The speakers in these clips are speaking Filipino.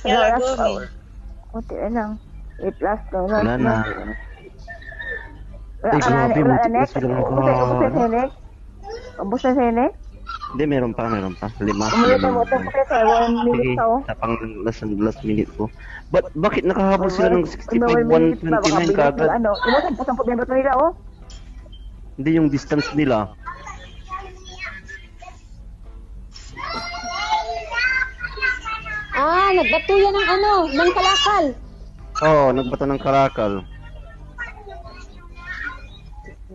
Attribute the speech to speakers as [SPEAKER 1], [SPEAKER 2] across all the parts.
[SPEAKER 1] Kaya Gomi.
[SPEAKER 2] Kunti lang. 8 last to.
[SPEAKER 3] Wala na.
[SPEAKER 2] Wala ka na.
[SPEAKER 3] grabe,
[SPEAKER 2] Wala na
[SPEAKER 3] multiple
[SPEAKER 2] next.
[SPEAKER 3] sila
[SPEAKER 2] Ubus na sinek. Ubus na sinek.
[SPEAKER 3] Hindi, meron pa. 5.
[SPEAKER 2] Umulit mo ito kasi sa 1 minute
[SPEAKER 3] Sige,
[SPEAKER 2] pa oh.
[SPEAKER 3] tapang last minute ko. Bakit nakahabol sila ng 65, 129 kagad?
[SPEAKER 2] Ano, imusang na ba nila oh?
[SPEAKER 3] Hindi yung distance nila.
[SPEAKER 1] Nagbato yan ng ng kalakal.
[SPEAKER 3] Oo, nagbato ng karakal.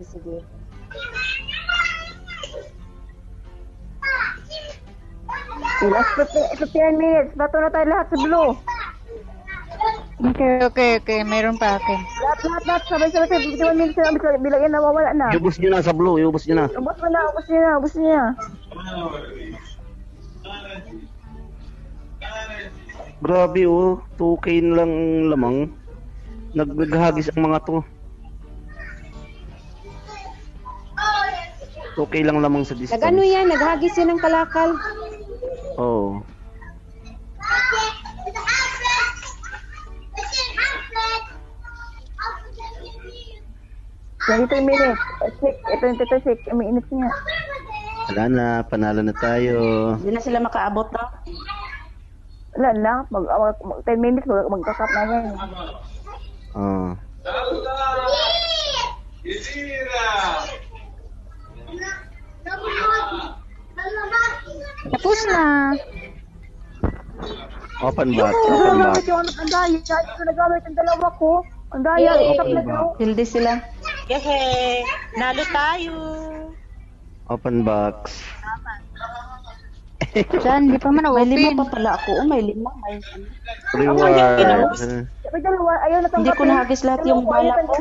[SPEAKER 1] Sige.
[SPEAKER 2] Last 15 minutes. Bato na tayo lahat sa blue.
[SPEAKER 4] Okay. Mayroon pa akin.
[SPEAKER 2] Lahat. Sabay-sabay. 51 minutes na. Bilang yan nawawala na.
[SPEAKER 3] Iubos nyo na sa blue, iubos nyo na.
[SPEAKER 2] Ubus niya.
[SPEAKER 3] Grabe oh, 2K na lang lamang. Naghagis ang mga to. 2K lang lamang sa distance.
[SPEAKER 1] Nagano yan, naghagis yan ng kalakal.
[SPEAKER 3] Oo.
[SPEAKER 2] Oh. 23 minutes. Ito yung 36. Minutes niya.
[SPEAKER 3] Wala na, panalo na tayo.
[SPEAKER 1] Hindi na sila makaabot na.
[SPEAKER 2] Wala na. 10 minutes. Magkakap na yan.
[SPEAKER 3] Oo.
[SPEAKER 4] Tapos na.
[SPEAKER 3] Open box.
[SPEAKER 2] Ang daya. Ito nagamit ang dalawa ko. Ang daya. Ikap na daw.
[SPEAKER 1] Hildi sila.
[SPEAKER 5] Yehe! Nalo tayo!
[SPEAKER 3] Open box.
[SPEAKER 4] Diyan, di pa man
[SPEAKER 1] May 5
[SPEAKER 4] open.
[SPEAKER 1] pa pala ako. May 5. May
[SPEAKER 3] Reward.
[SPEAKER 2] May dalawa. Ayaw na
[SPEAKER 1] Hindi ko nahagis lahat yung bala ko.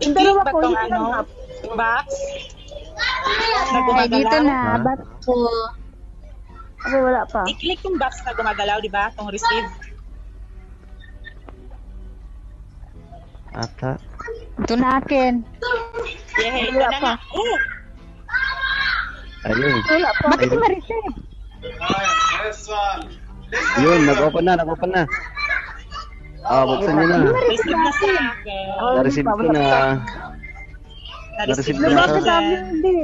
[SPEAKER 5] Hindi ba itong box?
[SPEAKER 4] Ay, dito na.
[SPEAKER 3] Ha?
[SPEAKER 4] Ba't ko?
[SPEAKER 2] Okay, wala pa.
[SPEAKER 5] I-click yung box na gumagalaw, di ba? Itong receive.
[SPEAKER 3] Ata.
[SPEAKER 4] Ito na akin.
[SPEAKER 5] Yehe! Ito
[SPEAKER 2] Wala
[SPEAKER 5] na
[SPEAKER 2] pa.
[SPEAKER 5] nga. Oh!
[SPEAKER 3] Ayun.
[SPEAKER 2] Wala pa.
[SPEAKER 4] Bakit ko ma-receive?
[SPEAKER 3] Yun, nag-open na. Buksan nyo na.
[SPEAKER 5] Receive na sa akin.
[SPEAKER 3] Na-receive ko na.
[SPEAKER 5] Na-receive
[SPEAKER 3] Na-receive
[SPEAKER 5] na
[SPEAKER 3] ko na.
[SPEAKER 5] sa akin.
[SPEAKER 2] Hindi.